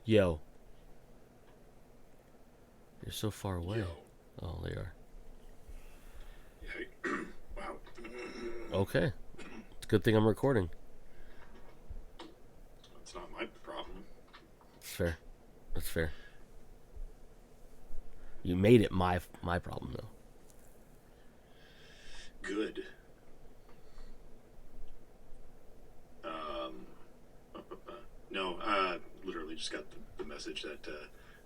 Yo, you're so far away. Yo. Oh, they are. Yeah. Wow. Okay. It's a good thing I'm recording. That's not my problem. It's fair. That's fair. You made it my problem though. Good. Um, no, literally just got the message that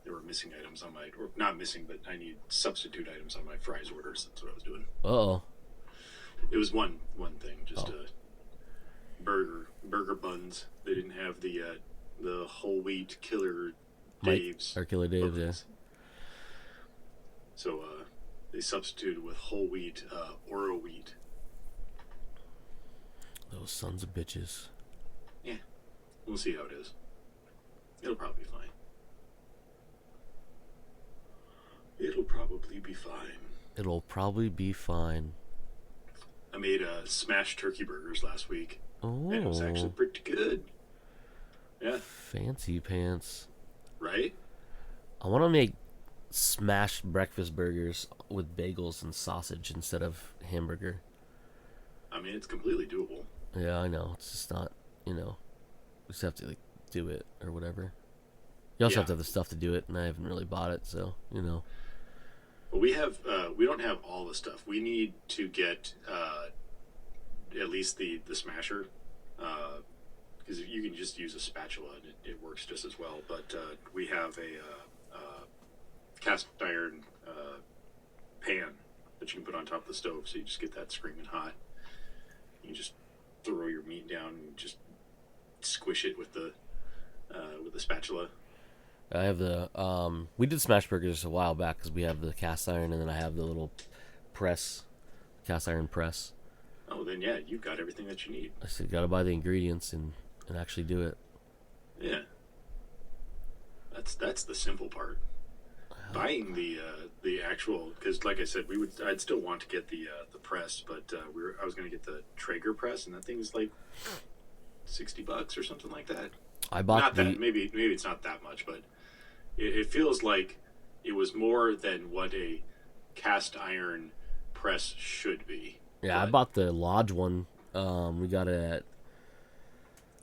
there were missing items on my, or not missing, but I need substitute items on my fries orders. That's what I was doing. Uh oh. It was one thing, just Oh. burger buns. They didn't have the whole wheat Killer Mike Dave's or Killer Dave's, yeah. buns. So they substituted with whole wheat, Oro wheat. Those sons of bitches. Yeah, we'll see how it is. It'll probably be fine. It'll probably be fine. It'll probably be fine. I made smashed turkey burgers last week, Oh. and it was actually pretty good. Yeah. Fancy pants. Right? I want to make smashed breakfast burgers with bagels and sausage instead of hamburger. I mean, it's completely doable. Yeah, I know. It's just not, we just have to like do it or whatever. You also Yeah. have to have the stuff to do it, and I haven't really bought it, so. But we don't have all the stuff. We need to get at least the smasher, because you can just use a spatula and it works just as well. But we have a cast iron pan that you can put on top of the stove, so you just get that screaming hot. You just throw your meat down and just squish it with the spatula. I have we did smash burgers a while back because we have the cast iron, and then I have the little cast iron press. Oh, then yeah, you've got everything that you need. I said, gotta buy the ingredients and actually do it. Yeah, that's the simple part. Buying the actual, because like I said, I'd still want to get the press, but I was gonna get the Traeger press, and that thing's like $60 or something like that. I bought Not that, maybe it's not that much, but it feels like it was more than what a cast iron press should be. Yeah, But I bought the Lodge one. We got it at,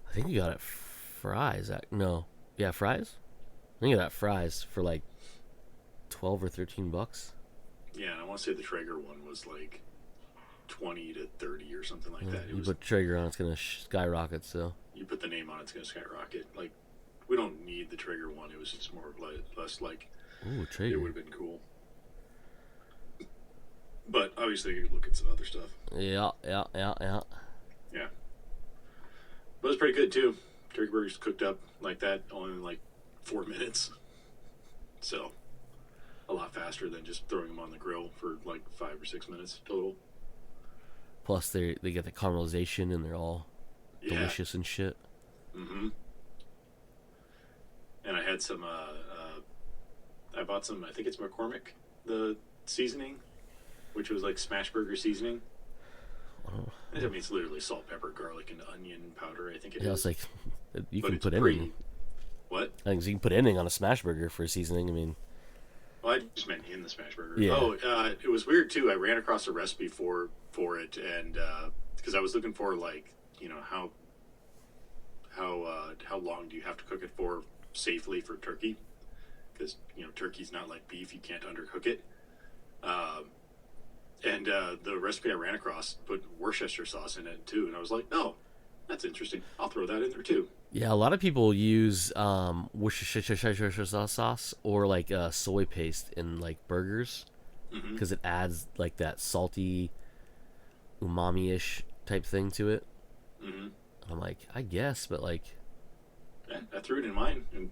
I think you got it at Fry's. No, yeah, Fry's. I think you got Fry's for like $12 or $13. Yeah, and I want to say the Traeger one was like 20 to 30 or something like that. You put Traeger on, it's gonna skyrocket. So You put the name on, it's gonna skyrocket. Like, we don't need the Traeger one. It was just more less like ooh, Traeger. it would have been cool. But obviously, you look at some other stuff. Yeah. Yeah, but it's pretty good too. Turkey burgers cooked up like that only in like 4 minutes, so a lot faster than just throwing them on the grill for like 5 or 6 minutes total. Plus, they get the caramelization, and they're all Yeah. delicious and shit. Mm-hmm. And I had some. I bought some. I think it's McCormick, the seasoning, which was like smash burger seasoning. Oh. I mean, it's literally salt, pepper, garlic, and onion powder. I think it is. Yeah, it's like you But can it's put pre- anything. What? I think you can put anything on a smash burger for seasoning. I mean, Well, I just meant in the smash burger. Yeah. Oh, it was weird too. I ran across a recipe for it, and because I was looking for like how long do you have to cook it for safely for turkey? Because turkey's not like beef; you can't undercook it. And the recipe I ran across put Worcestershire sauce in it too, and I was like, oh, that's interesting. I'll throw that in there too. yeah, a lot of people use Worcestershire sauce or like soy paste in like burgers Mm-hmm. because it adds like that salty, umami-ish type thing to it. Mm-hmm. I'm like, I guess, but like, Yeah, I threw it in mine, and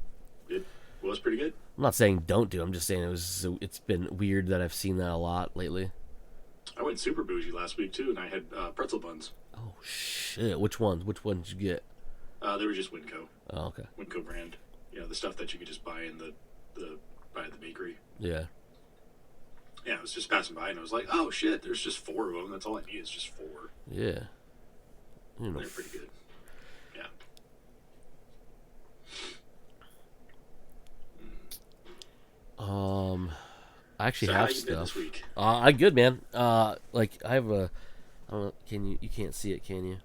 it was pretty good. I'm not saying don't do it. I'm just saying it's been weird that I've seen that a lot lately. I went super bougie last week too, and I had pretzel buns. Oh shit! Which ones? Which ones did you get? They were just Winco. Oh, okay. Winco brand. The stuff that you could just buy in the buy at the bakery. Yeah. Yeah, I was just passing by and I was like, oh shit, there's just 4 of them. That's all I need is just 4. Yeah. They're pretty good. Yeah. I actually So have how you been this stuff. week? I'm good, man. Like I have a. I don't know. Can you? You can't see it, can you?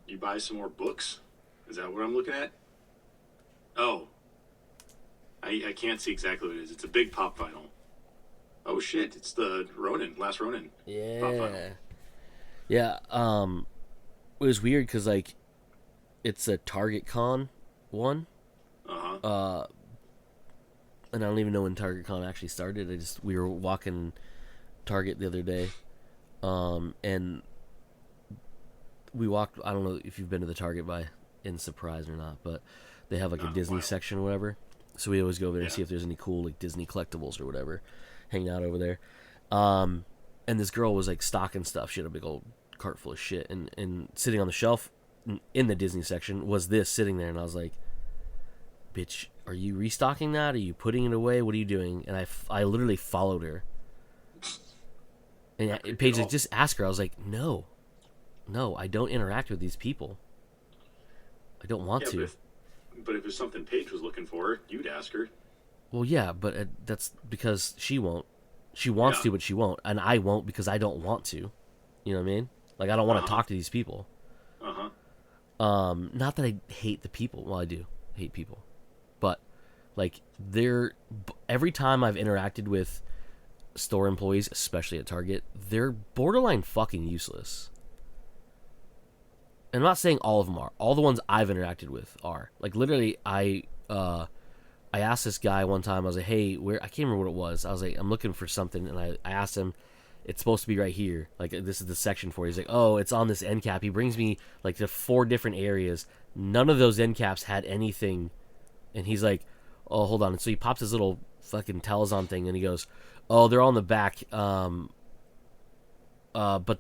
You buy some more books? Is that what I'm looking at? Oh, I can't see exactly what it is. It's a big pop vinyl. Oh shit! It's the Last Ronin pop vinyl. Yeah. Yeah. It was weird because like it's a Target Con one. Uh huh. Uh, and I don't even know when Target Con actually started. We were walking Target the other day, and we walked. I don't know if you've been to the Target by in Surprise or not, but they have like a Not in a Disney while. section or whatever. So we always go over there and Yeah. see if there's any cool like Disney collectibles or whatever, hanging out over there. And this girl was like stocking stuff. She had a big old cart full of shit, and sitting on the shelf in the Disney section was this sitting there, and I was like, "Bitch, are you restocking that? Are you putting it away? What are you doing?" And I literally followed her. And Paige like, just ask her. I was like, no, I don't interact with these people. I don't want Yeah, to. but if it was something Paige was looking for, you'd ask her. Well, yeah, but that's because she won't. She wants Yeah. to, but she won't, and I won't because I don't want to. You know what I mean? Like I don't want to talk to these people. Uh huh. Not that I hate the people. Well, I do hate people, but like every time I've interacted with store employees, especially at Target, they're borderline fucking useless. And I'm not saying all of them are. All the ones I've interacted with are. Like literally, I asked this guy one time. I was like, "Hey, where?" I can't remember what it was. I was like, "I'm looking for something," and I asked him. It's supposed to be right here. Like this is the section for it. He's like, "Oh, it's on this end cap." He brings me like to 4 different areas. None of those end caps had anything, and he's like, "Oh, hold on." And so he pops his little fucking Telezon thing, and he goes, "Oh, they're on the back. But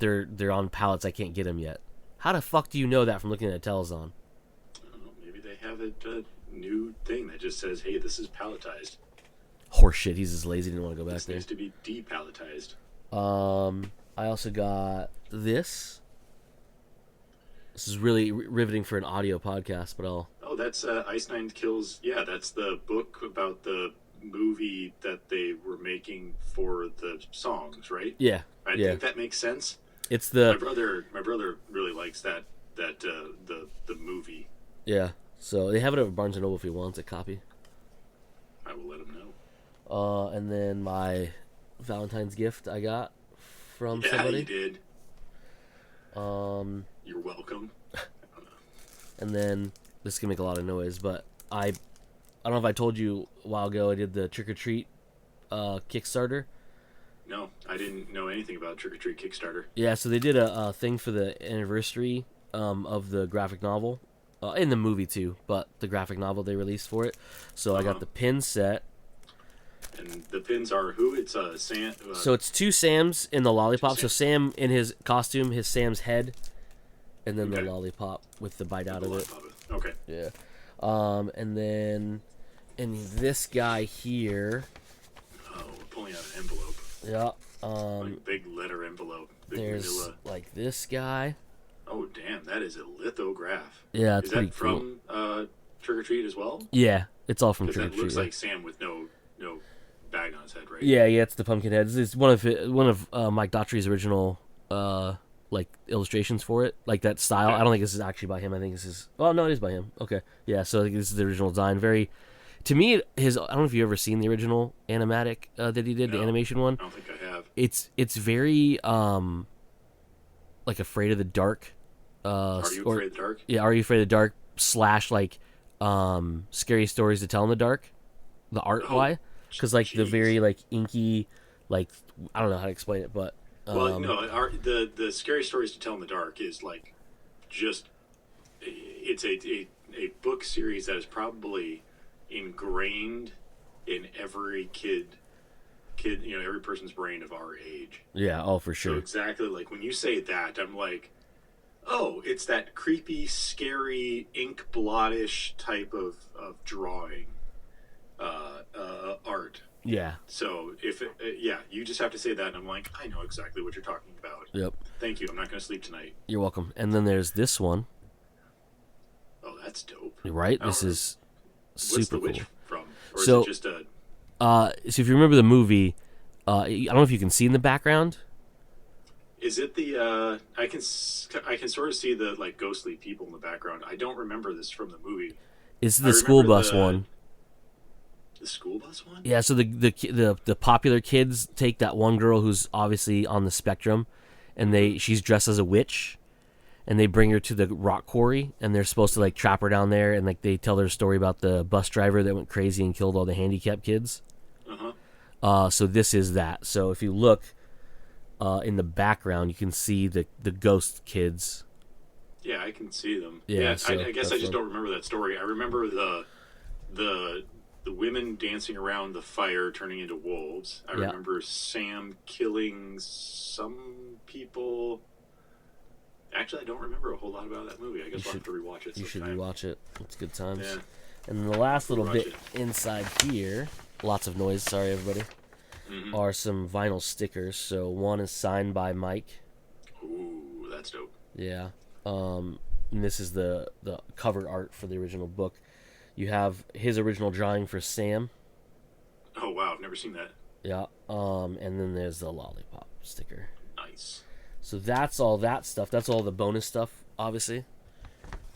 they're on pallets. I can't get them yet." How the fuck do you know that from looking at Telezon? I don't know. Maybe they have a new thing that just says, "Hey, this is palletized." Horseshit. He's just lazy. Didn't want to go back This there. needs to be depalletized. I also got this. This is really riveting for an audio podcast, but I'll. Oh, that's Ice Nine Kills. Yeah, that's the book about the movie that they were making for the songs, right? Yeah. I think that makes sense. It's My the brother really likes the movie. yeah. So they have it at Barnes and Noble if he wants a copy. I will let him know. And then my Valentine's gift I got from Yeah, somebody. you did. Um, You're welcome. and then this can make a lot of noise, but I don't know if I told you a while ago I did the Trick or Treat Kickstarter. No, I didn't know anything about Trick or Treat Kickstarter. Yeah, so they did a thing for the anniversary of the graphic novel, in the movie too, but the graphic novel they released for it. So I got the pin set. And the pins are who? It's Sam. So it's 2 Sams in the lollipop. So Sam in his costume, his Sam's head, and then the lollipop with the bite out of it. Okay. Yeah. And then and this guy here. Oh, we're pulling out an envelope. Yeah. Like big letter envelope. Big There's manila. like this guy. Oh, damn, that is a lithograph. Yeah, it's is pretty that cool. from Trick or Treat as well? Yeah, it's all from Because Trick or that Treat. looks Yeah. like Sam with no bag on his head, right? Yeah, it's the pumpkin head. It's one of Mike Daughtry's original like illustrations for it, like that style. I don't think this is actually by him. I think this is. Well, no, it is by him. Okay, yeah. So I think this is the original design. Very, to me, I don't know if you've ever seen the original animatic that he did, the animation one. I don't think I have. It's very like Afraid of the Dark. Are You Afraid of the Dark? Yeah, Are You Afraid of the Dark / like Scary Stories to Tell in the Dark. The art why? Because like the very like inky, like I don't know how to explain it, but well, no, the Scary Stories to Tell in the Dark is like just it's a book series that is probably ingrained in every kid, every person's brain of our age. Yeah, oh for sure. So exactly like when you say that, I'm like, oh, it's that creepy, scary, ink blottish type of drawing art. Yeah. So if you just have to say that, and I'm like, I know exactly what you're talking about. Yep. Thank you. I'm not going to sleep tonight. You're welcome. And then there's this one. Oh, that's dope. Right? This is super What's the cool. witch from? Or So, is it just a... so if you remember the movie, I don't know if you can see in the background. Is it the? I can sort of see the like ghostly people in the background. I don't remember this from the movie. It's I the school remember bus one. the school bus one. Yeah, so the popular kids take that one girl who's obviously on the spectrum, and she's dressed as a witch, and they bring her to the rock quarry, and they're supposed to like trap her down there, and like they tell their story about the bus driver that went crazy and killed all the handicapped kids. So this is that. So if you look in the background, you can see the ghost kids. Yeah, I can see them. Yeah, Yeah, so I guess I just don't remember that story. I remember the women dancing around the fire turning into wolves. I remember Sam killing some people. Actually, I don't remember a whole lot about that movie. I guess I'll have to rewatch it sometime. You should rewatch it. It's good times. Yeah. And then the last little bit inside here, lots of noise, sorry everybody, are some vinyl stickers. So one is signed by Mike. Ooh, that's dope. Yeah. And this is the cover art for the original book. You have his original drawing for Sam. Oh wow, I've never seen that. Yeah. And then there's the lollipop sticker. Nice. So that's all that stuff. That's all the bonus stuff, obviously.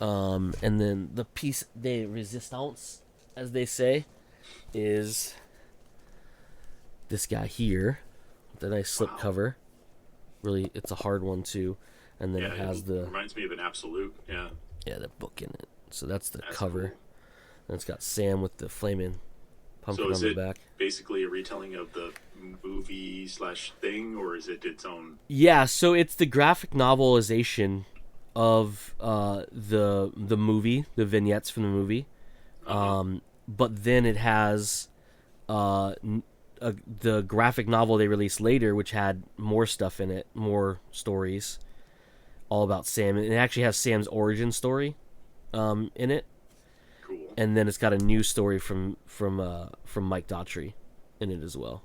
And then the piece de resistance, as they say, is this guy here. The nice slip cover. Really, it's a hard one too. And then it has reminds me of an absolute. Yeah. Yeah, the book in it. So that's the cover. Cool. And it's got Sam with the flaming pumpkin on the back. Basically a retelling of the movie / thing, or is it its own? Yeah, so it's the graphic novelization of the movie, the vignettes from the movie. But then it has the graphic novel they released later, which had more stuff in it, more stories, all about Sam. And it actually has Sam's origin story in it. Cool. And then it's got a new story from Mike Daughtry in it as well.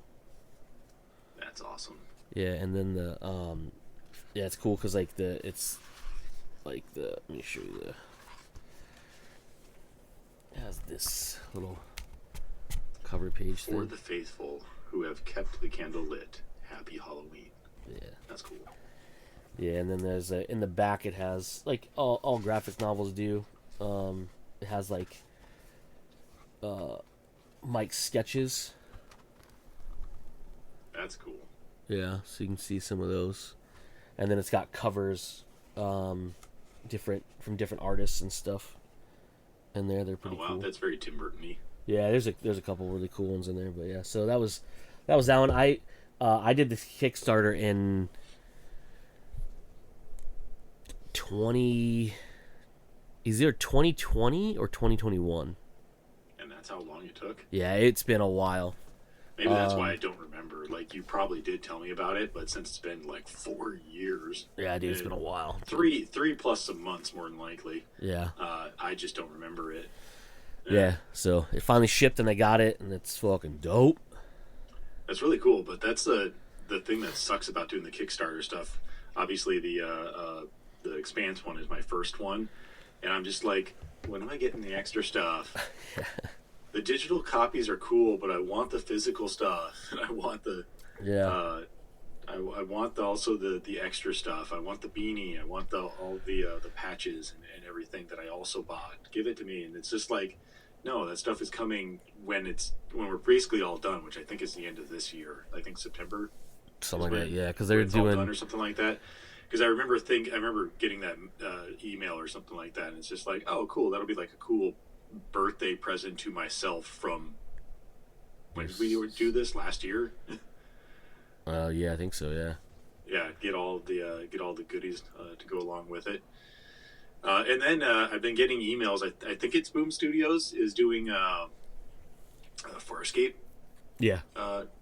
That's awesome. Yeah, and then it's cool because like let me show you it has this little cover page thing. For the faithful who have kept the candle lit, happy Halloween. Yeah, that's cool. Yeah, and then there's in the back it has like all graphic novels do. It has like Mike's sketches. That's cool. Yeah, so you can see some of those, and then it's got covers, different artists and stuff. And they're pretty cool. That's very Tim Burton-y. Yeah, there's a couple really cool ones in there, but yeah. So that was that one. I did this Kickstarter in 2020 or 2021. And that's how long it took? Yeah, it's been a while. Maybe that's why I don't remember. Like, you probably did tell me about it, but since it's been like 4 years. Yeah, dude, it's been a while. 3 plus some months, more than likely. Yeah. I just don't remember it. Yeah, so it finally shipped and I got it, and it's fucking dope. That's really cool, but that's the thing that sucks about doing the Kickstarter stuff. Obviously, the Expanse one is my first one, and I'm just like, when am I getting the extra stuff? Yeah. The digital copies are cool, but I want the physical stuff, and I want the I want also the extra stuff. I want the beanie. I want all the patches and everything that I also bought. Give it to me, and it's just like, no, that stuff is coming when we're basically all done, which I think is the end of this year. I think September, something like that. Yeah, because they're doing all done or something like that. Because I remember getting that email or something like that, and it's just like, oh, cool, that'll be like a cool birthday present to myself from when did we do this last year? Yeah, I think so. Yeah. Yeah, get all the goodies to go along with it. And then I've been getting emails. I think it's Boom Studios is doing Farscape. Yeah.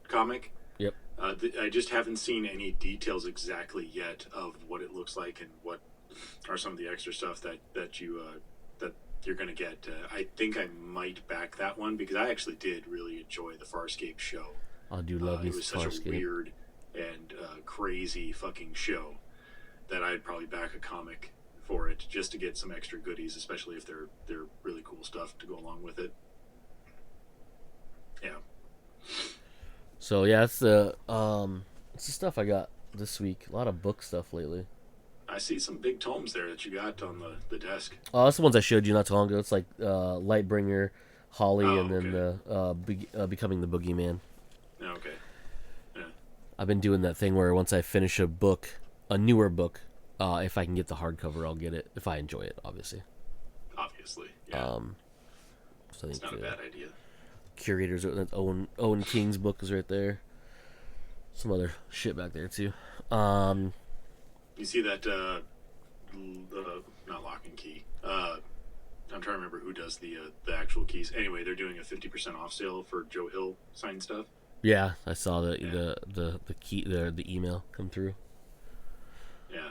Comic. Yep. I just haven't seen any details exactly yet of what it looks like and what are some of the extra stuff that you're going to get. I think I might back that one because I actually did really enjoy the Farscape show. I do love it was such a weird and crazy fucking show that I'd probably back a comic for it just to get some extra goodies, especially if they're really cool stuff to go along with it. Yeah. So yeah, it's the stuff I got this week. A lot of book stuff lately. I see some big tomes there that you got on the desk. Oh, that's the ones I showed you not too long ago. It's like Lightbringer, Holly, and Oh, then okay. the Becoming the Boogeyman. Okay. Yeah. I've been doing that thing where once I finish a book, a newer book, if I can get the hardcover, I'll get it. If I enjoy it, obviously. Obviously. Yeah. Um, so I It's think not a bad idea. Curators, Owen King's book is right there. Some other shit back there too. Um, You see that? Not Lock and Key. I'm trying to remember who does the actual keys. Anyway, they're doing a 50% off sale for Joe Hill signed stuff. yeah, I saw Yeah. the key the email come through Yeah.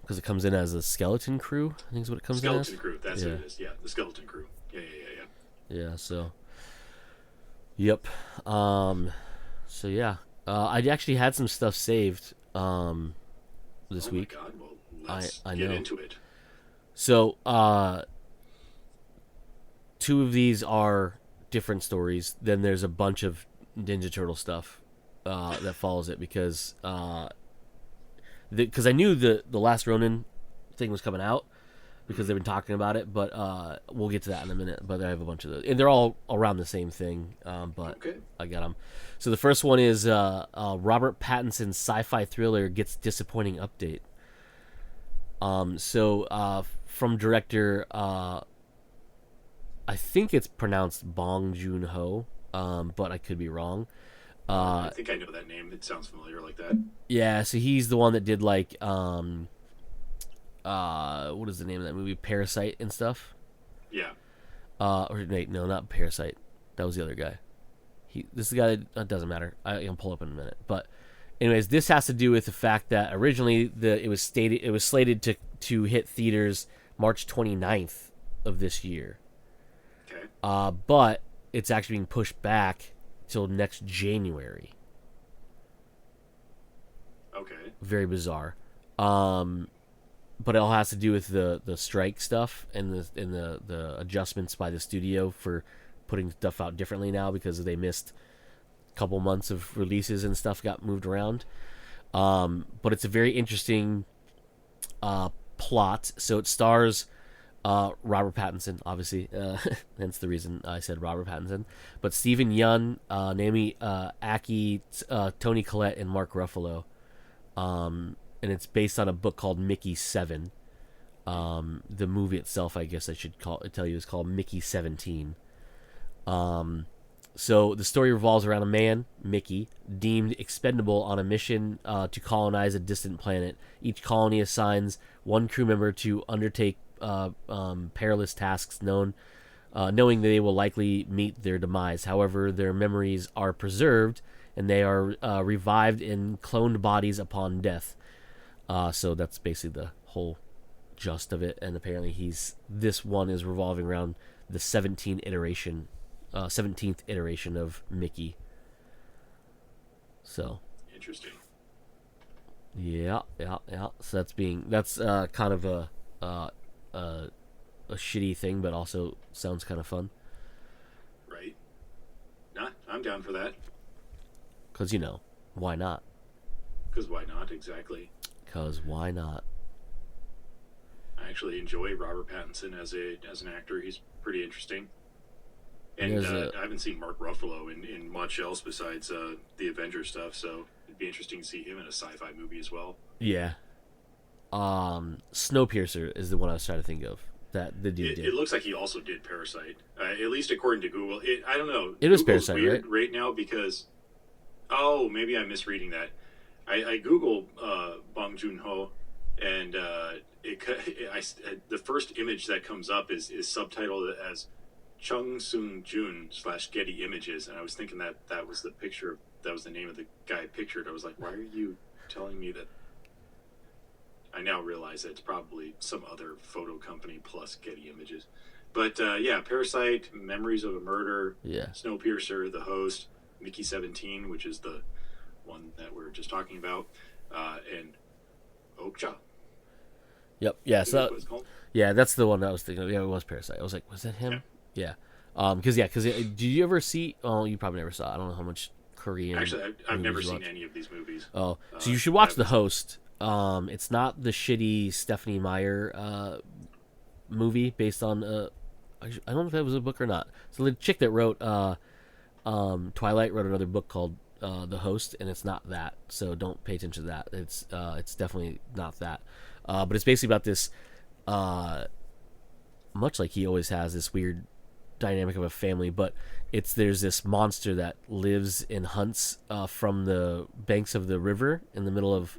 because it comes in as a Skeleton Crew. I think is what it comes in as. Skeleton Crew. That's Yeah, who it is. Yeah, the Skeleton Crew. Yeah, yeah, yeah, yeah. yeah. So, yep. So yeah, I actually had some stuff saved this Oh my week. God. Well, I let's I get know. into it. So two of these are different stories. Then there's a bunch of Ninja Turtle stuff that follows it because I knew the Last Ronin thing was coming out because they've been talking about it. But we'll get to that in a minute. But I have a bunch of those, and they're all around the same thing. But Okay. I got them. So the first one is Robert Pattinson's sci-fi thriller gets disappointing update. From director, I think it's pronounced Bong Joon Ho, but I could be wrong. I think I know that name. It sounds familiar like that. Yeah, so he's the one that did like what is the name of that movie? Parasite and stuff. Yeah. Or wait, no, not Parasite. That was the other guy. This is the guy that doesn't matter. I can pull up in a minute. But anyways, this has to do with the fact that originally it was slated to hit theaters March 29th of this year. Okay. But it's actually being pushed back till next January. Okay. Very bizarre. But it all has to do with the strike stuff and the adjustments by the studio for putting stuff out differently now because they missed a couple months of releases and stuff got moved around. But it's a very interesting plot. So it stars Robert Pattinson, obviously. Hence the reason I said Robert Pattinson. But Stephen Yeun, Naomi Aki, Tony Collette, and Mark Ruffalo. And it's based on a book called Mickey 7. The movie itself, I guess I should tell you, is called Mickey 17. So the story revolves around a man, Mickey, deemed expendable on a mission to colonize a distant planet. Each colony assigns one crew member to undertake perilous tasks knowing that they will likely meet their demise. However, their memories are preserved and they are revived in cloned bodies upon death. So that's basically the whole gist of it. And apparently this one is revolving around the 17th iteration of Mickey. So Interesting. yeah. So that's kind of a shitty thing, but also sounds kind of fun Right. Nah, I'm down for that. because why not? Because why not? Exactly. Because why not? I actually enjoy Robert Pattinson as an actor. He's pretty interesting. And And I haven't seen Mark Ruffalo in much else besides the Avengers stuff, so it'd be interesting to see him in a sci-fi movie as well. Yeah. Snowpiercer is the one I was trying to think of that the dude did. It looks like he also did Parasite, at least according to Google. I don't know. It was Google's Parasite, weird right now because maybe I'm misreading that. I Google Bong Joon Ho, and the first image that comes up is subtitled as Chung Soon Jun / Getty Images, and I was thinking that was the picture. That was the name of the guy pictured. I was like, why are you telling me that? I now realize that it's probably some other photo company plus Getty Images. But yeah, Parasite, Memories of a Murder, Yeah. Snowpiercer, The Host, Mickey 17, which is the one that we are just talking about, and Okja. Yep. Yeah. I think that's So what it's called. yeah, that's the one I was thinking of. Yeah, it was Parasite. I was like, was that him? Yeah. Because do you ever see? Oh, you probably never saw. I don't know how much Korean Actually, I've movies never you seen watch. any of these movies. Oh, so you should watch I've The Host. It's not the shitty Stephanie Meyer movie based on I don't know if that was a book or not. So the chick that wrote Twilight wrote another book called The Host, and it's not that. So don't pay attention to that. It's definitely not that. But it's basically about this, much like he always has, this weird dynamic of a family. But there's this monster that lives and hunts from the banks of the river in the middle of,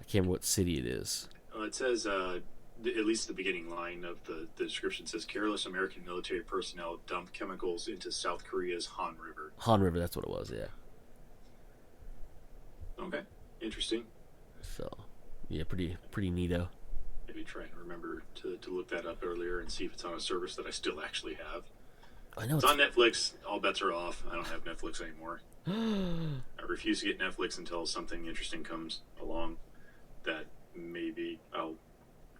I can't remember what city it is. It says, at least the beginning line of the description says, careless American military personnel dump chemicals into South Korea's Han River. Han River, that's what it was. Yeah. Okay, interesting. So, yeah, pretty neato. Maybe try and remember to look that up earlier and see if it's on a service that I still actually have. I know it's on Netflix. All bets are off. I don't have Netflix anymore. I refuse to get Netflix until something interesting comes along that maybe I'll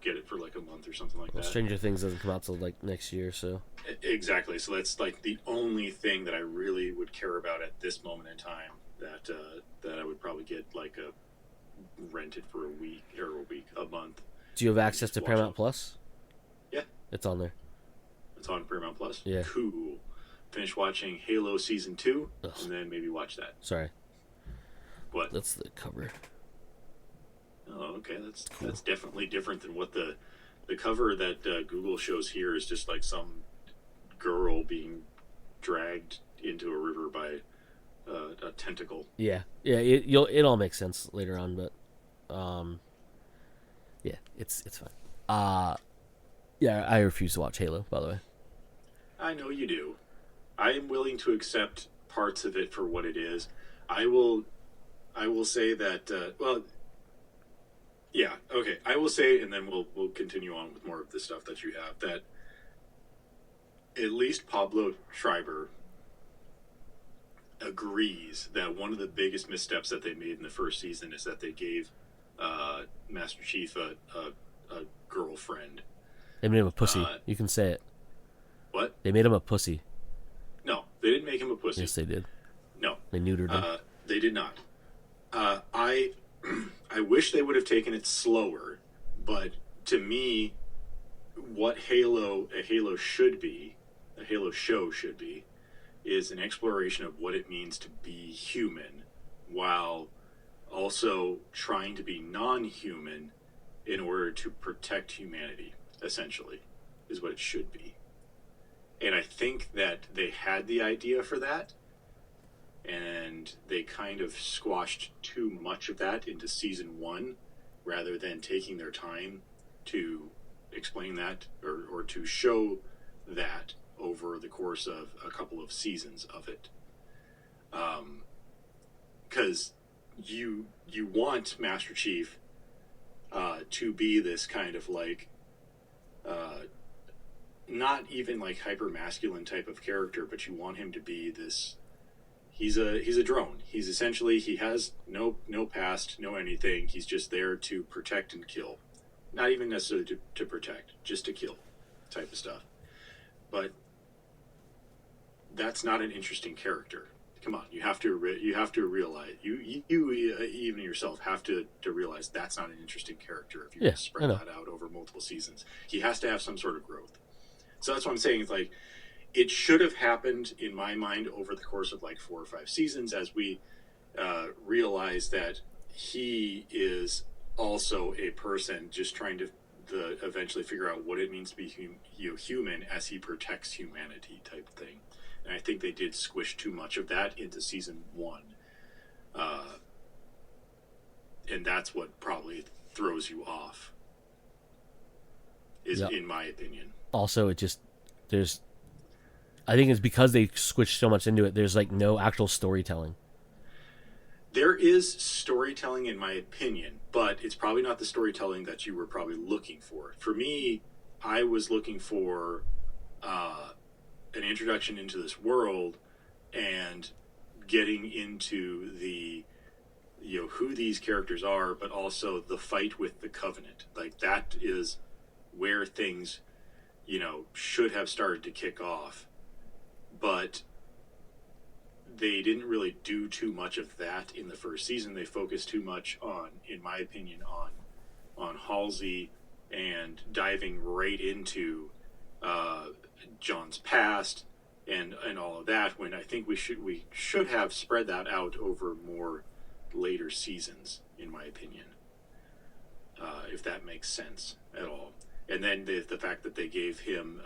get it for like a month or something like that. Stranger Things doesn't come out till like next year, so. Exactly. So that's like the only thing that I really would care about at this moment in time that I would probably get like a rented for a month. Do you have access to Paramount Plus? Yeah. It's on there. It's on Paramount Plus? Yeah. Cool. Finish watching Halo Season 2, and then maybe watch that. Sorry. What? That's the cover. Oh, okay. That's definitely different than what the cover that Google shows here is just like some girl being dragged into a river by a tentacle. Yeah. It all makes sense later on, but yeah, it's fine. Yeah, I refuse to watch Halo, by the way. I know you do. I am willing to accept parts of it for what it is. I will say that. Well, yeah, okay. I will say, and then we'll continue on with more of the stuff that you have. That at least Pablo Schreiber agrees that one of the biggest missteps that they made in the first season is that they gave Master Chief a girlfriend. They made him a pussy. You can say it. What? They made him a pussy. No, they didn't make him a pussy. Yes, they did. No. They neutered him. They did not. I wish they would have taken it slower, but to me, what a Halo should be, a Halo show should be, is an exploration of what it means to be human, while also trying to be non-human in order to protect humanity, essentially, is what it should be. And I think that they had the idea for that, and they kind of squashed too much of that into season 1, rather than taking their time to explain that or to show that over the course of a couple of seasons of it. Because you want Master Chief to be this kind of like not even like hyper masculine type of character, but you want him to be this. He's a drone. He's essentially, he has no past, no anything. He's just there to protect and kill. Not even necessarily to protect, just to kill type of stuff. But that's not an interesting character. Come on, you have to realize, you even yourself have to realize that's not an interesting character if you're going to spread that out over multiple seasons. He has to have some sort of growth. So that's what I'm saying. It's like, it should have happened, in my mind, over the course of like 4 or 5 seasons, as we realize that he is also a person just trying to eventually figure out what it means to be human as he protects humanity type of thing. And I think they did squish too much of that into season 1. And that's what probably throws you off, in my opinion. Also, I think it's because they switched so much into it, there's like no actual storytelling. There is storytelling, in my opinion, but it's probably not the storytelling that you were probably looking for. For me, I was looking for an introduction into this world and getting into the, who these characters are, but also the fight with the Covenant. Like, that is where things, should have started to kick off. But they didn't really do too much of that in the first season. They focused too much on, in my opinion, on Halsey and diving right into John's past and all of that. When I think we should have spread that out over more later seasons, in my opinion, if that makes sense at all. And then the fact that they gave him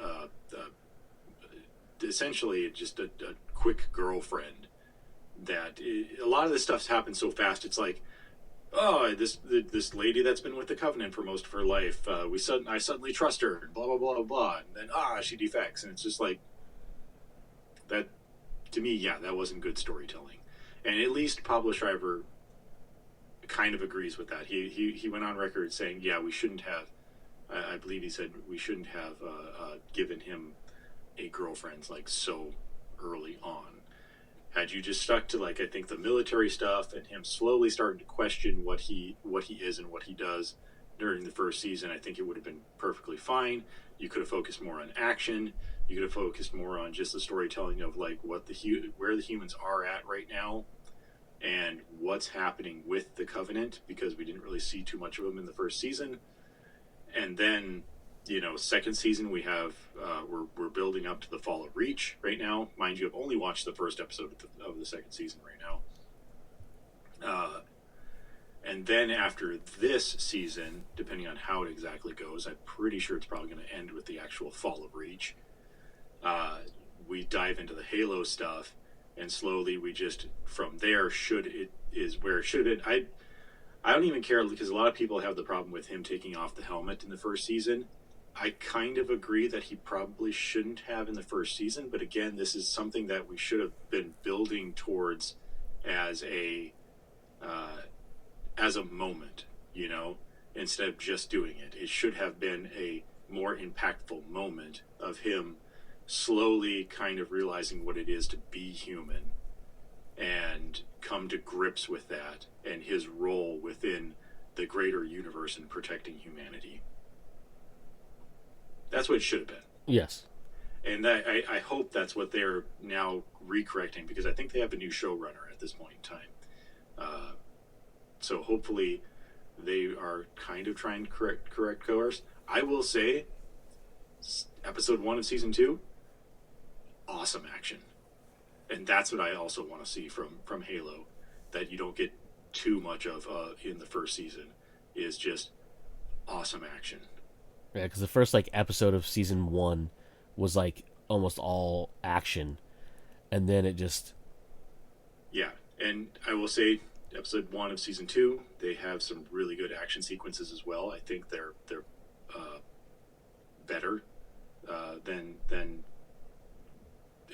essentially just a quick girlfriend. A lot of this stuff's happened so fast. It's like, oh, this lady that's been with the Covenant for most of her life, I suddenly trust her, and blah blah blah blah, and then she defects, and it's just like that. To me, yeah, that wasn't good storytelling, and at least Pablo Schreiber kind of agrees with that. He went on record saying, yeah, we shouldn't have. I believe he said we shouldn't have given him a girlfriend like so early on. Had you just stuck to, like, I think the military stuff and him slowly starting to question what he is and what he does during the first season, I think it would have been perfectly fine. You could have focused more on action. You could have focused more on just the storytelling of like where the humans are at right now and what's happening with the Covenant, because we didn't really see too much of them in the first season. And then, second season we have we're building up to the fall of Reach right now. Mind you, I've only watched the first episode of the second season right now. And then after this season, depending on how it exactly goes, I'm pretty sure it's probably going to end with the actual fall of Reach. We dive into the Halo stuff, and slowly we just from there is where it should have been. I don't even care, because a lot of people have the problem with him taking off the helmet in the first season. I kind of agree that he probably shouldn't have in the first season, but again, this is something that we should have been building towards as a moment, instead of just doing it. It should have been a more impactful moment of him slowly kind of realizing what it is to be human and come to grips with that and his role within the greater universe in protecting humanity. That's what it should have been. Yes. And I hope that's what they're now recorrecting, because I think they have a new showrunner at this point in time. So hopefully they are kind of trying to correct course. I will say, episode 1 of season 2, awesome action. And that's what I also want to see from Halo, that you don't get too much of in the first season, is just awesome action. Yeah, because the first episode of season 1 was almost all action, and then it just... Yeah, and I will say, episode 1 of season 2, they have some really good action sequences as well. I think they're better than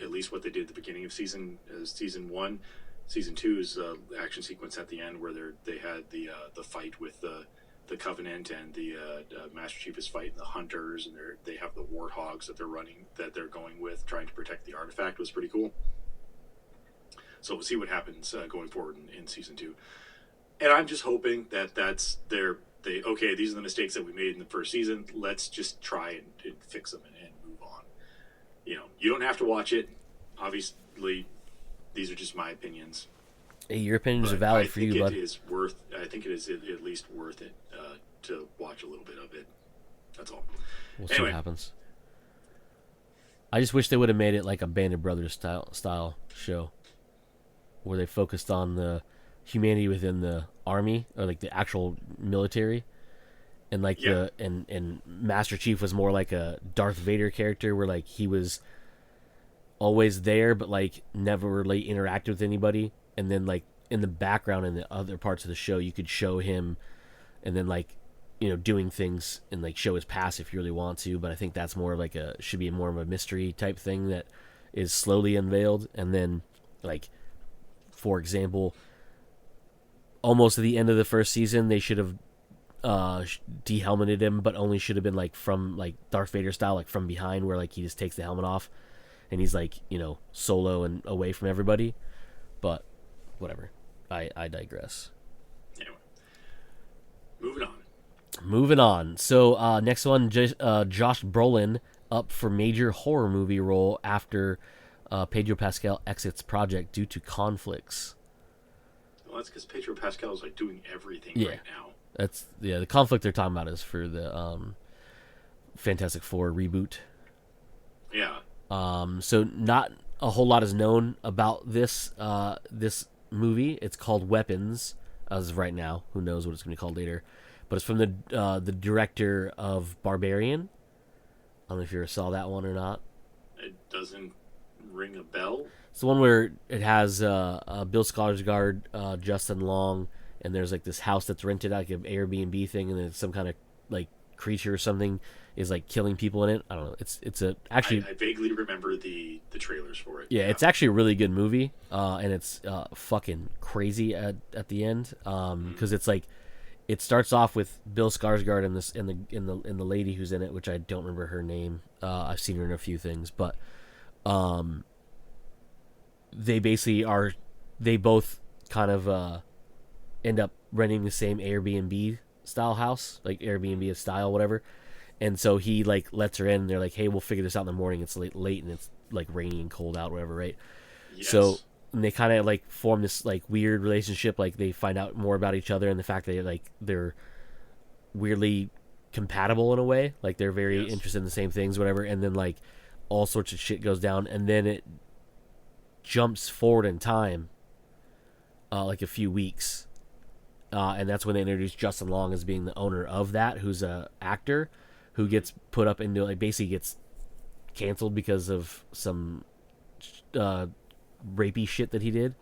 at least what they did at the beginning of season 1. Season 2's action sequence at the end, where they had the fight with the Covenant, and the Master Chief is fighting the Hunters, and they have the Warthogs that they're going with, trying to protect the artifact, was pretty cool. So we'll see what happens going forward in season 2. And I'm just hoping that okay, these are the mistakes that we made in the first season. Let's just try and fix them and move on. You don't have to watch it. Obviously, these are just my opinions. Hey, your opinions are valid for you, bud. I think it is at least worth it to watch a little bit of it. That's all. We'll see what happens. I just wish they would have made it like a Band of Brothers style show, where they focused on the humanity within the army, or the actual military, and and Master Chief was more like a Darth Vader character, where he was always there but never really interacted with anybody, and then in the background in the other parts of the show you could show him, and then doing things and show his past if you really want to. But I think that's more should be more of a mystery type thing that is slowly unveiled. And then for example, almost at the end of the first season, they should have de-helmeted him, but only should have been from Darth Vader style, from behind, where he just takes the helmet off and he's solo and away from everybody. But whatever, I digress. Anyway, moving on. So next one, Josh Brolin up for major horror movie role after Pedro Pascal exits project due to conflicts. Well, that's because Pedro Pascal is like doing everything Yeah. right now. That's the conflict they're talking about is for the Fantastic Four reboot. Yeah. So not a whole lot is known about this movie. It's called Weapons as of right now. Who knows what it's going to be called later? But it's from the director of Barbarian. I don't know if you ever saw that one or not. It doesn't ring a bell. It's the one where it has Bill Skarsgård, Justin Long, and there's like this house that's rented out, like an Airbnb thing, and then some kind of like creature or something is like killing people in it. I don't know. It's a actually I vaguely remember the trailers for it. yeah, it's actually a really good movie, and it's fucking crazy at the end because it's like it starts off with Bill Skarsgård and this and the lady who's in it, which I don't remember her name. I've seen her in a few things, but they basically they both kind of end up renting the same Airbnb style house, like Airbnb style, whatever. And so he like lets her in. And they're like, "Hey, we'll figure this out in the morning. It's late, and it's like rainy and cold out, whatever, right?" Yes. So and they kind of like form this like weird relationship. Like they find out more about each other and the fact that they're weirdly compatible in a way. Like they're very interested in the same things, whatever. And then like all sorts of shit goes down, and then it jumps forward in time, like a few weeks, and that's when they introduce Justin Long as being the owner of that, who's a actor who gets put up into like basically gets canceled because of some rapey shit that he did,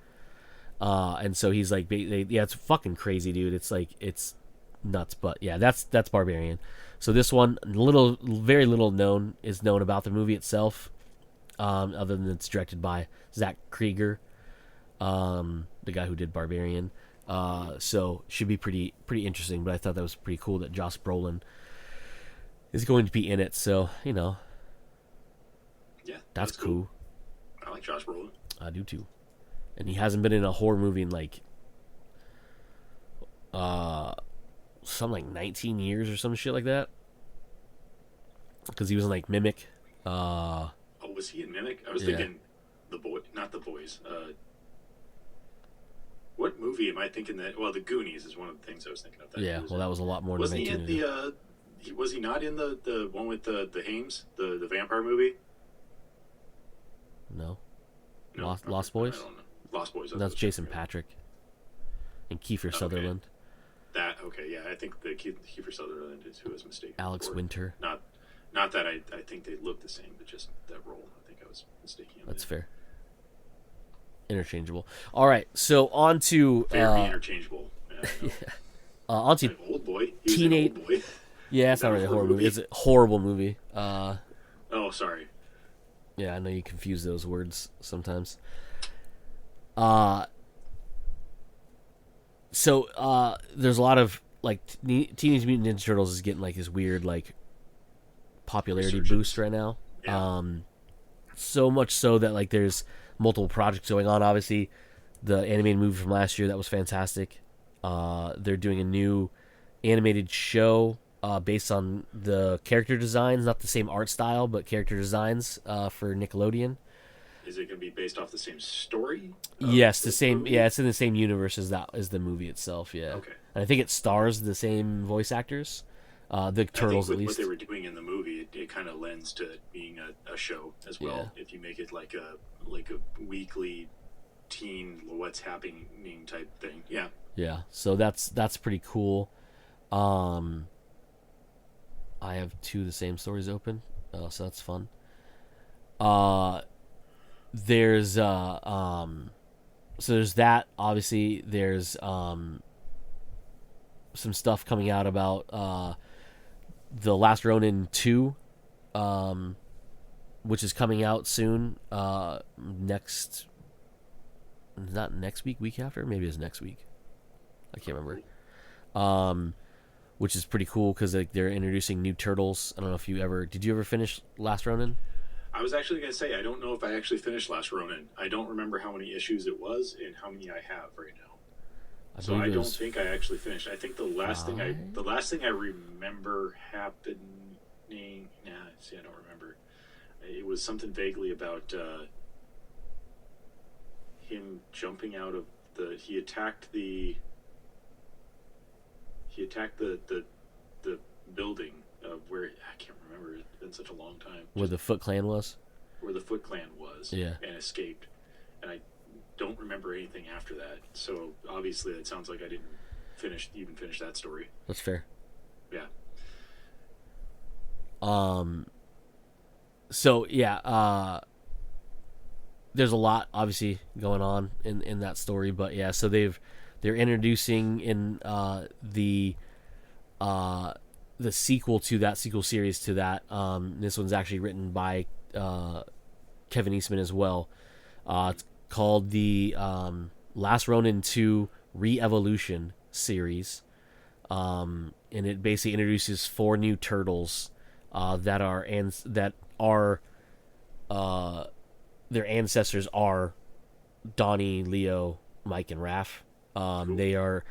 and so he's like, yeah, it's fucking crazy, dude. It's like it's nuts, but yeah, that's Barbarian. So this one, very little is known about the movie itself, other than it's directed by Zach Krieger, the guy who did Barbarian. So should be pretty interesting. But I thought that was pretty cool that Josh Brolin is going to be in it. So yeah, that's cool. I like Josh Brolin. I do too. And he hasn't been in a horror movie in like something like 19 years or some shit like that. Because he was in like Mimic. Oh, was he in Mimic? I was thinking not The Boys. What movie am I thinking that? Well, The Goonies is one of the things I was thinking of. That was a lot more. Wasn't he in the? Was he not in the one with the Hames, the vampire movie? No. Lost Boys. I don't know. Lost Boys. That's Jason Patrick and Kiefer Sutherland. Yeah. I think the Kiefer Sutherland is who was mistaken. Alex Winter. Not that I think they look the same, but just that role. I think I was mistaken. That's fair. Interchangeable. All right, so on to very interchangeable. Yeah. On to Old Boy. Teenage. Old Boy. Yeah, it's not really a horror movie. It's a horrible movie. Oh, sorry. Yeah, I know you confuse those words sometimes. So there's a lot of like Teenage Mutant Ninja Turtles is getting like this weird like popularity boost right now. Yeah. So much so that like there's multiple projects going on. Obviously, the animated movie from last year that was fantastic. They're doing a new animated show based on the character designs, not the same art style, but character designs for Nickelodeon. Is it going to be based off the same story? Yes, the same. Movie? Yeah, it's in the same universe as the movie itself. Yeah. Okay. And I think it stars the same voice actors. The Turtles, at least. What they were doing in the movie, it kind of lends to it being a show as well. Yeah. If you make it like a weekly teen what's happening type thing. Yeah. Yeah. So that's pretty cool. I have two of the same stories open, so that's fun. There's so there's that. Obviously, there's some stuff coming out about the Last Ronin 2, which is coming out soon. Not next week after, maybe it's next week. I can't remember. Which is pretty cool because like they're introducing new turtles. I don't know if did you ever finish Last Ronin? I was actually going to say I don't know if I actually finished Last Ronin. I don't remember how many issues it was and how many I have right now. So I don't think I actually finished. I think the last thing I remember happening. I don't remember. It was something vaguely about him jumping out of the he attacked the building where I can't remember. It's been such a long time. Where the Foot Clan was. Where the Foot Clan was. Yeah. And escaped, and I don't remember anything after that. So obviously, it sounds like I didn't even finish that story. That's fair. Yeah. So yeah, there's a lot obviously going on in that story, but yeah, so they're introducing in the sequel to that sequel series to that. This one's actually written by Kevin Eastman as well. It's called the Last Ronin 2 Re-Evolution series, and it basically introduces 4 new turtles that are their ancestors are Donnie, Leo, Mike, and Raph. Cool. They are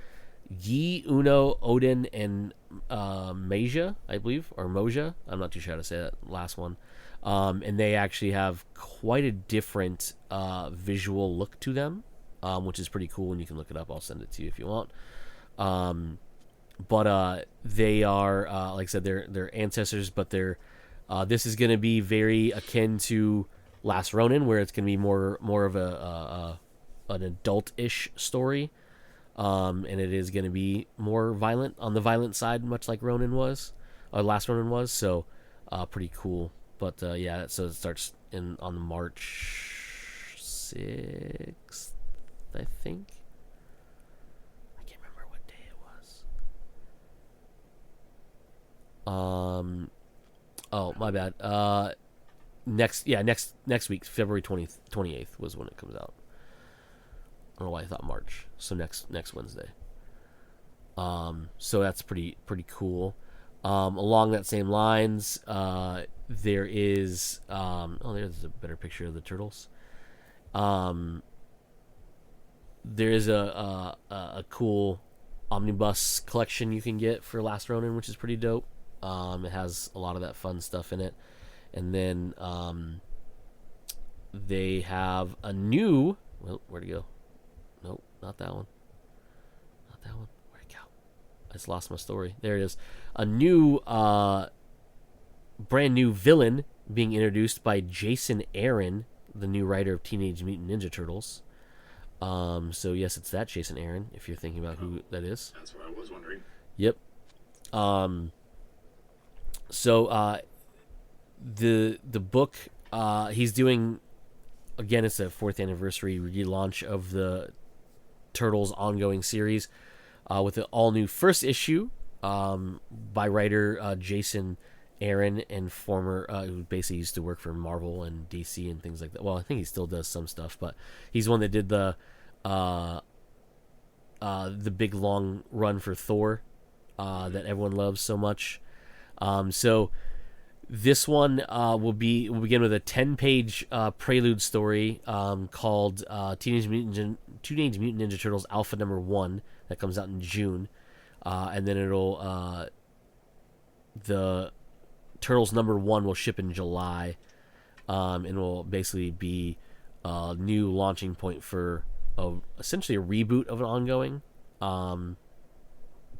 Yi, Uno, Odin, and Meja, I believe, or Moja. I'm not too sure how to say that last one. And they actually have quite a different visual look to them, which is pretty cool. And you can look it up. I'll send it to you if you want. But they are, like I said, they're ancestors, but they're this is going to be very akin to Last Ronin, where it's going to be more of an adult-ish story, and it is going to be more violent on the violent side, much like Last Ronin was. So, pretty cool. But yeah, so it starts on March 6th, I think. I can't remember what day it was. Oh, my bad. Next week, February 28th was when it comes out. I don't know why I thought March. So next Wednesday. So that's pretty cool. Along that same lines, there is there's a better picture of the turtles. There is a cool omnibus collection you can get for Last Ronin, which is pretty dope. It has a lot of that fun stuff in it. And then they have a new... Well, where'd it go? Nope, not that one. Not that one. Where'd it go? I just lost my story. There it is. A new, brand new villain being introduced by Jason Aaron, the new writer of Teenage Mutant Ninja Turtles. So yes, it's that Jason Aaron, if you're thinking about who that is. That's what I was wondering. Yep. So the book he's doing, again, it's the 4th anniversary relaunch of the Turtles ongoing series with an all new first issue by writer Jason Aaron, and former who basically used to work for Marvel and DC and things like that. Well, I think he still does some stuff, but he's one that did the big long run for Thor that everyone loves so much. So this one will begin with a 10-page prelude story called Teenage Mutant Ninja Turtles Alpha Number 1 that comes out in June, and then it'll the Turtles number 1 will ship in July, and will basically be a new launching point for essentially a reboot of an ongoing.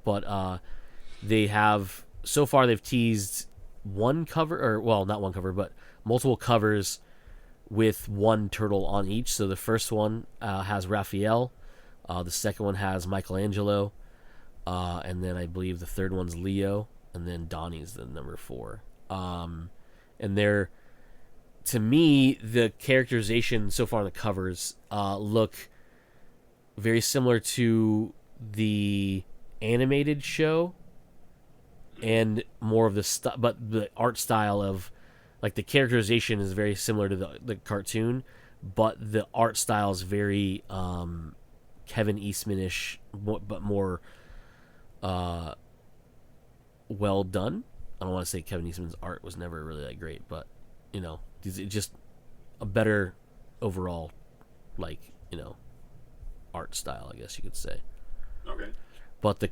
But they have, so far they've teased one cover, or well, not one cover, but multiple covers with one turtle on each. So the first one has Raphael, the second one has Michelangelo, and then I believe the third one's Leo, and then Donnie's the number 4. And they're, to me, the characterization so far on the covers look very similar to the animated show, and more of the but the art style of, like, the characterization is very similar to the cartoon, but the art style is very Kevin Eastman-ish, but more well done. I don't want to say Kevin Eastman's art was never really that great, but it's just a better overall, art style, I guess you could say. Okay. But the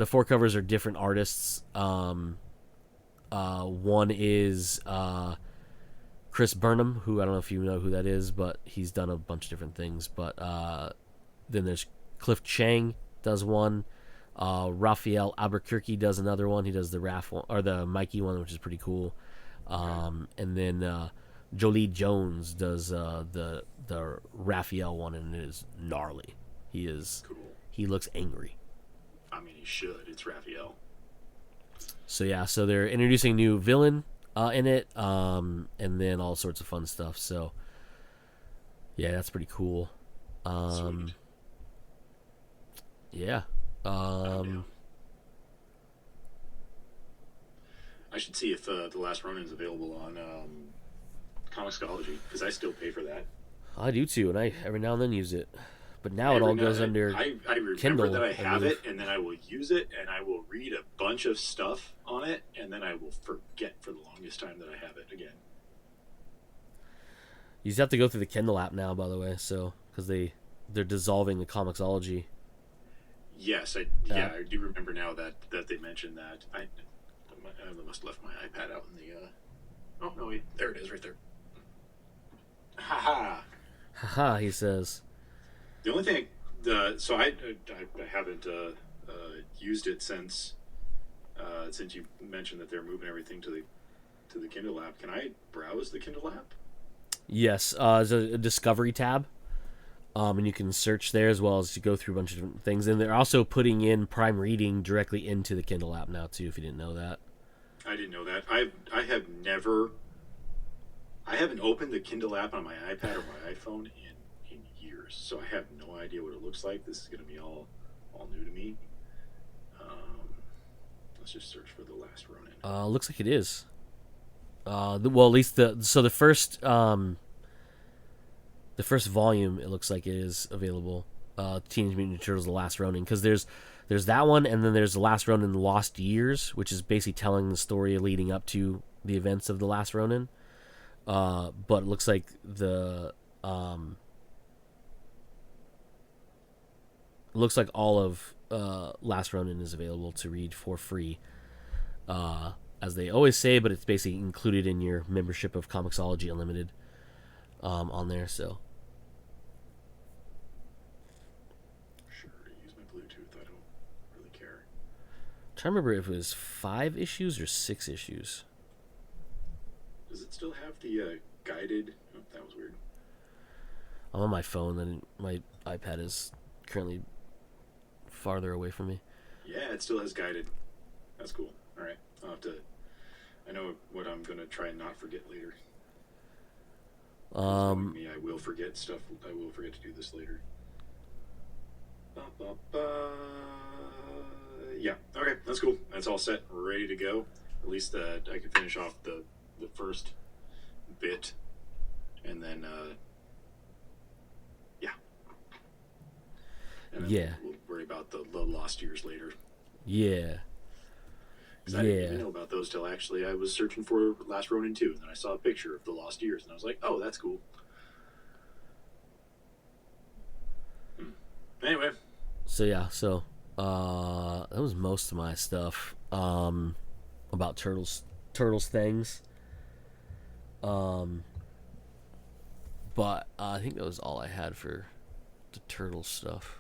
4 covers are different artists. One is Chris Burnham, who I don't know if you know who that is, but he's done a bunch of different things. But then there's Cliff Chang does one. Raphael Albuquerque does another one. He does the Raph one, or the Mikey one, which is pretty cool. And then Jolie Jones does the Raphael one, and it is gnarly. Cool. He looks angry. I mean, he should. It's Raphael. So yeah, so they're introducing a new villain in it, and then all sorts of fun stuff. So yeah, that's pretty cool. Sweet. Yeah. I should see if The Last Ronin is available on Comixology, because I still pay for that. I do too, and I every now and then use it. But now it all goes under I remember Kindle. that I have it, and then I will use it, and I will read a bunch of stuff on it, and then I will forget for the longest time that I have it again. You just have to go through the Kindle app now, by the way, so because they're dissolving the Comixology. Yes, I do remember now that they mentioned that. I must have left my iPad out in the. Oh no, wait, there it is, right there. Haha. Haha, he says. The only thing, so I haven't used it since you mentioned that they're moving everything to the Kindle app. Can I browse the Kindle app? Yes, there's a discovery tab, and you can search there as well as you go through a bunch of different things. And they're also putting in Prime Reading directly into the Kindle app now too. If you didn't know that, I didn't know that. I haven't opened the Kindle app on my iPad or my iPhone in years, so I have no idea what it looks like. This is going to be all new to me. Let's just search for The Last Ronin. Looks like it is. Well, at least the first volume, it looks like it is available. Teenage Mutant Ninja Turtles: The Last Ronin, because there's that one, and then there's The Last Ronin: Lost Years, which is basically telling the story leading up to the events of The Last Ronin. But it looks like all of Last Ronin is available to read for free, as they always say, but it's basically included in your membership of Comixology Unlimited on there. So Sure, use my Bluetooth. I don't really care. I'm trying to remember if it was 5 issues or 6 issues. Does it still have the guided? Oh, that was weird. I'm on my phone, and my iPad is currently farther away from me. Yeah, it still has guided. That's cool. All right, I'll have to. I know what I'm gonna try and not forget later. Me, I will forget stuff. I will forget to do this later. Yeah. Okay, that's cool. That's all set, ready to go. At least I can finish off the first bit, and then yeah. And then we'll worry about the lost years later. Yeah. Because I didn't even know about those till actually I was searching for Last Ronin 2, and then I saw a picture of the lost years, and I was like, oh, that's cool. Anyway. So yeah, that was most of my stuff about turtles things. But I think that was all I had for the turtle stuff.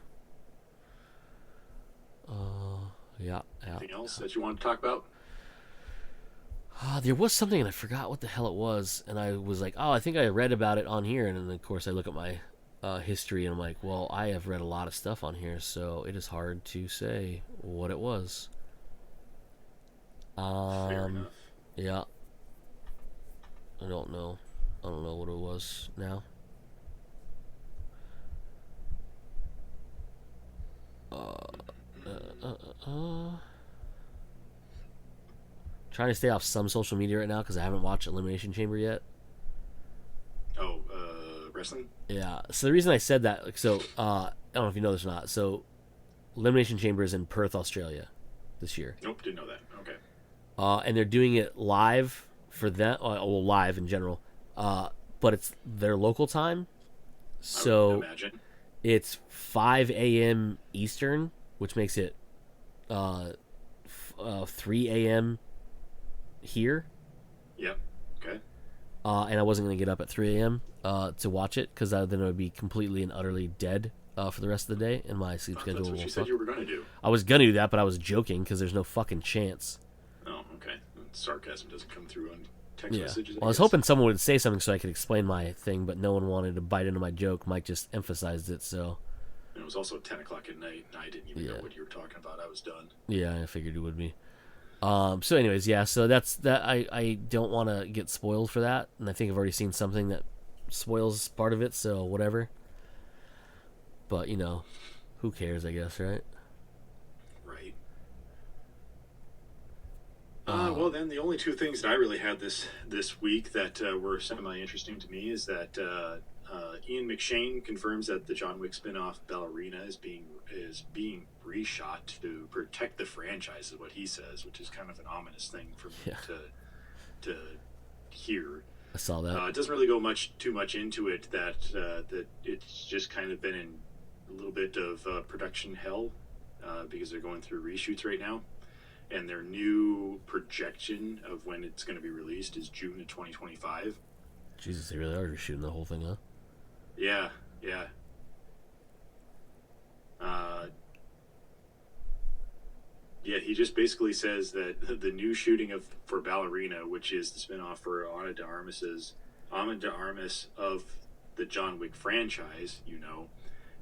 Yeah. Anything else that you want to talk about? There was something, and I forgot what the hell it was, and I was like, oh, I think I read about it on here, and then of course I look at my history, and I'm like, well, I have read a lot of stuff on here, so it is hard to say what it was. Fair enough. Yeah. I don't know what it was now. Trying to stay off some social media right now because I haven't watched Elimination Chamber yet. Oh, wrestling? Yeah. So the reason I said that, I don't know if you know this or not. So, Elimination Chamber is in Perth, Australia, this year. Nope, didn't know that. Okay. And they're doing it live for them, well, live in general. But it's their local time, so I would imagine it's 5 a.m. Eastern, which makes it 3 a.m. here. Yep. Okay. and I wasn't going to get up at 3 a.m. To watch it because then it would be completely and utterly dead for the rest of the day, and my sleep schedule That's what will you fuck. said you were going to do. I was going to do that, but I was joking because there's no fucking chance. Oh, okay. Sarcasm doesn't come through on text Yeah. messages. Well, I was hoping someone would say something so I could explain my thing, but no one wanted to bite into my joke. Mike just emphasized it, so. And it was also 10 o'clock at night, and I didn't even know what you were talking about. I was done. Yeah, I figured it would be. So, anyways, yeah. So that's that. I don't want to get spoiled for that, and I think I've already seen something that spoils part of it. So whatever. But who cares? I guess, right? Right. Well, then the only two things that I really had this week that were semi interesting to me is that Ian McShane confirms that the John Wick spinoff Ballerina is being reshot to protect the franchise, is what he says, which is kind of an ominous thing for me to hear. I saw that. It doesn't really go too much into it. That it's just kind of been in a little bit of production hell because they're going through reshoots right now. And their new projection of when it's going to be released is June of 2025. Jesus, they really are just shooting the whole thing, huh? Yeah. Yeah, he just basically says that the new shooting for Ballerina, which is the spinoff for Ana de Armas of the John Wick franchise,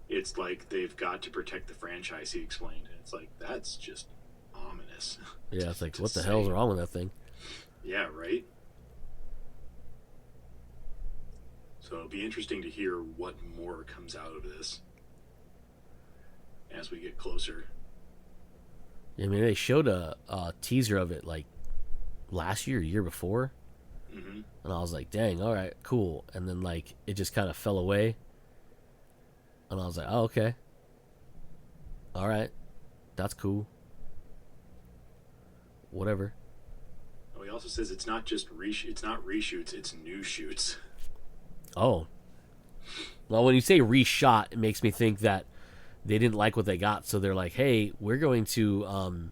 it's like they've got to protect the franchise, he explained. And it's like, that's just ominous. Yeah, it's like, what the hell's wrong with that thing? Yeah, right? So it'll be interesting to hear what more comes out of this as we get closer. I mean, they showed a teaser of it like last year before. Mm-hmm. And I was like, dang, all right, cool. And then like it just kind of fell away. And I was like, oh, okay. All right. That's cool. Whatever. Oh, he also says it's not just it's not reshoots, it's new shoots. Oh. Well, when you say reshot, it makes me think that they didn't like what they got, so they're like, hey, we're going to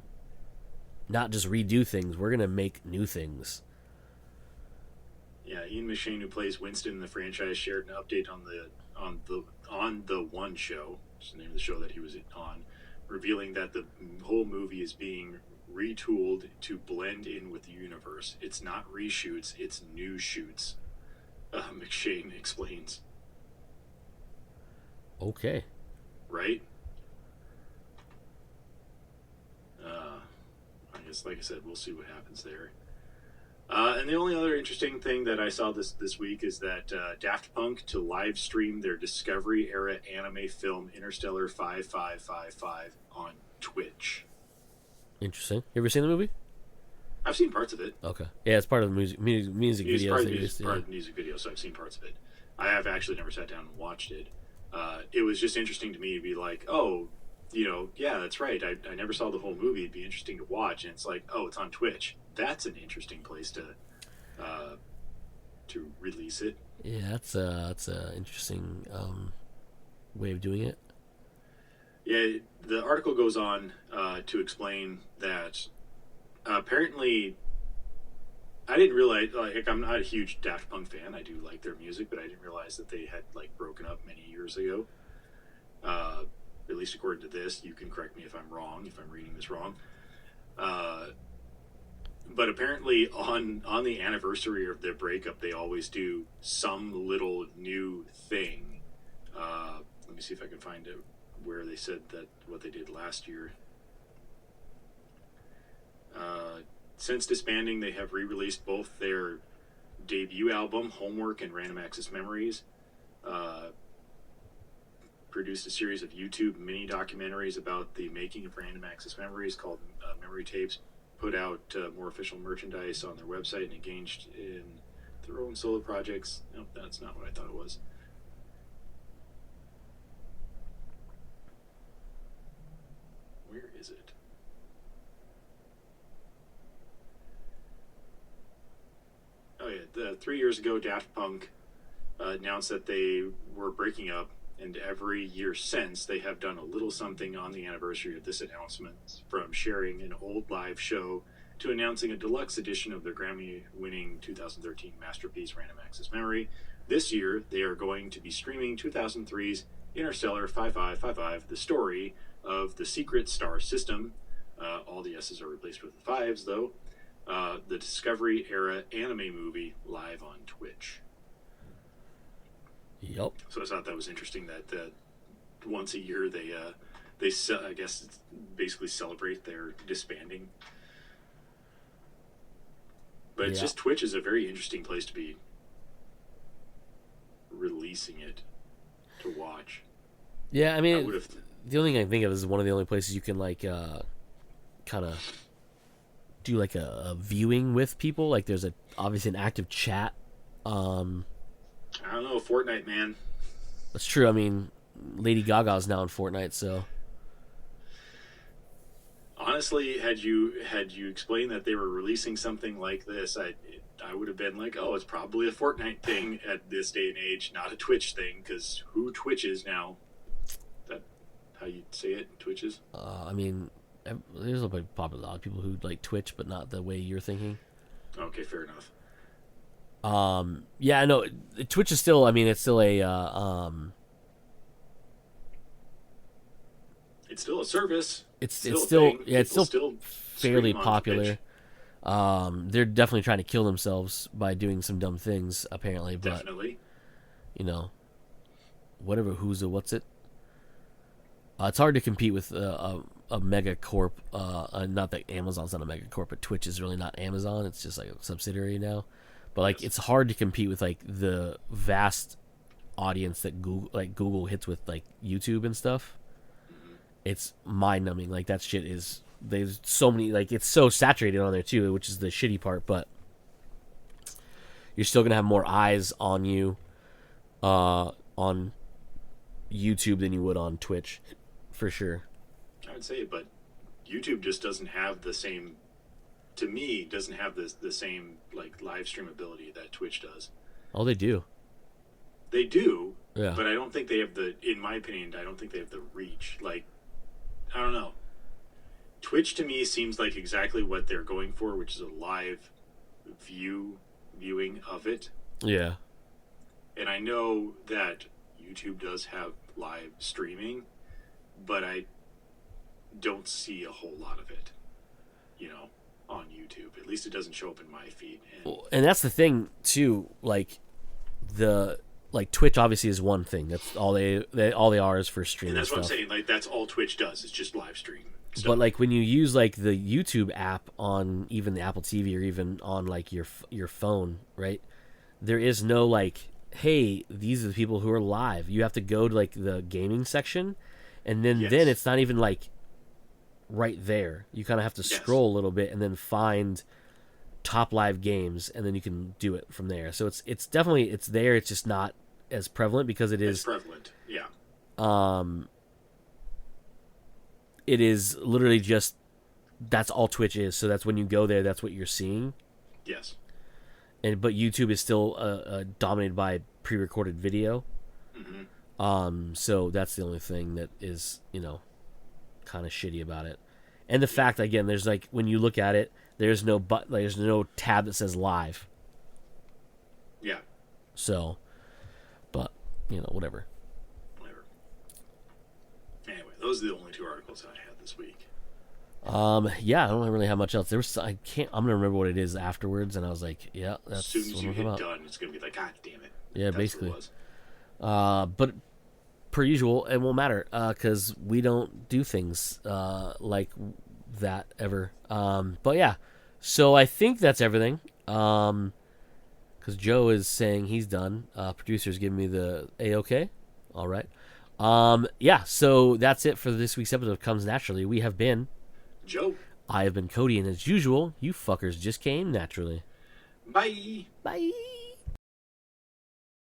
not just redo things, we're going to make new things. Yeah, Ian McShane, who plays Winston in the franchise, shared an update on the One Show, which is the name of the show that he was on, revealing that the whole movie is being retooled to blend in with the universe. It's not reshoots, it's new shoots. McShane explains. Okay. Right? I guess, like I said, we'll see what happens there. And the only other interesting thing that I saw this week is that Daft Punk to live stream their Discovery era anime film Interstellar 5555 on Twitch. Interesting. You ever seen the movie? I've seen parts of it. Okay. Yeah, it's part of the music videos. It's part of the music video, so I've seen parts of it. I have actually never sat down and watched it. It was just interesting to me to be like, oh, yeah, that's right. I never saw the whole movie. It'd be interesting to watch. And it's like, oh, it's on Twitch. That's an interesting place to release it. Yeah, that's a interesting way of doing it. Yeah, the article goes on to explain that apparently, I didn't realize, like, I'm not a huge Daft Punk fan. I do like their music, but I didn't realize that they had, like, broken up many years ago. At least according to this. You can correct me if I'm wrong, if I'm reading this wrong. But apparently on the anniversary of their breakup, they always do some little new thing. Let me see if I can find it where they said that what they did last year. Since disbanding, they have re-released both their debut album, Homework, and Random Access Memories. Produced a series of YouTube mini documentaries about the making of Random Access Memories called Memory Tapes. Put out more official merchandise on their website and engaged in their own solo projects. Nope, that's not what I thought it was. Where is it? Oh yeah, 3 years ago, Daft Punk announced that they were breaking up, and every year since, they have done a little something on the anniversary of this announcement, from sharing an old live show to announcing a deluxe edition of their Grammy-winning 2013 masterpiece, Random Access Memory. This year, they are going to be streaming 2003's Interstellar 5555, the story of the secret star system. All the S's are replaced with the fives, though. The Discovery era anime movie live on Twitch. Yep. So I thought that was interesting that once a year they I guess basically celebrate their disbanding. But it's just Twitch is a very interesting place to be releasing it to watch. Yeah, I mean, the only thing I can think of is one of the only places you can like kind of do like a viewing with people. Like there's obviously an active chat. I don't know, Fortnite, man. That's true. I mean, Lady Gaga's now in Fortnite, so. Honestly, had you explained that they were releasing something like this, I would have been like, oh, it's probably a Fortnite thing at this day and age, not a Twitch thing, because who Twitches now? That how you say it? Twitches? I mean, there's a lot of people who like Twitch, but not the way you're thinking. Okay, fair enough. Yeah, no, Twitch is still. I mean, it's still a. It's still a service. It's still fairly popular. Twitch. They're definitely trying to kill themselves by doing some dumb things, apparently. But, definitely. You know, whatever. What's it? It's hard to compete with a mega corp. Not that Amazon's not a mega corp, but Twitch is really not Amazon. It's just like a subsidiary now. But like, it's hard to compete with like the vast audience that Google hits with like YouTube and stuff. It's mind-numbing. Like that shit is. There's so many. Like it's so saturated on there too, which is the shitty part. But you're still gonna have more eyes on you, on YouTube than you would on Twitch, for sure. I would say, but YouTube just doesn't have the same. To me, doesn't have the same like live stream ability that Twitch does. Oh, they do. They do. Yeah. But I don't think they have in my opinion, I don't think they have the reach. Like, I don't know. Twitch to me seems like exactly what they're going for, which is a live viewing of it. Yeah. And I know that YouTube does have live streaming, but I don't see a whole lot of it, on YouTube. At least it doesn't show up in my feed. And that's the thing too. Like Twitch obviously is one thing. That's all they are is for streaming. And that's stuff. what I'm saying. Like that's all Twitch does. It's just live stream. So, but like when you use like the YouTube app on even the Apple TV or even on like your phone, right? There is no like, hey, these are the people who are live. You have to go to like the gaming section, and then it's not even like right there. You kind of have to scroll a little bit and then find top live games, and then you can do it from there. So it's definitely there. It's just not as prevalent because it is prevalent. Yeah. It is literally just that's all Twitch is. So that's when you go there, that's what you're seeing. Yes. But YouTube is still dominated by pre-recorded video. Mm-hmm. So that's the only thing that is kind of shitty about it. And the fact again, there's like when you look at it, there's no tab that says live. Yeah. So, but whatever. Anyway, those are the only two articles I had this week. Yeah, I don't really have much else. I'm gonna remember what it is afterwards, and I was like, yeah, that's. As soon as you get done, it's gonna be like, God damn it. Yeah, that's basically. What it was. But per usual, it won't matter because we don't do things like that ever. But yeah, so I think that's everything. Because Joe is saying he's done. Producer's giving me the A-OK. All right. Yeah, so that's it for this week's episode of Comes Naturally. We have been Joe. I have been Cody, and as usual, you fuckers just came naturally. Bye. Bye.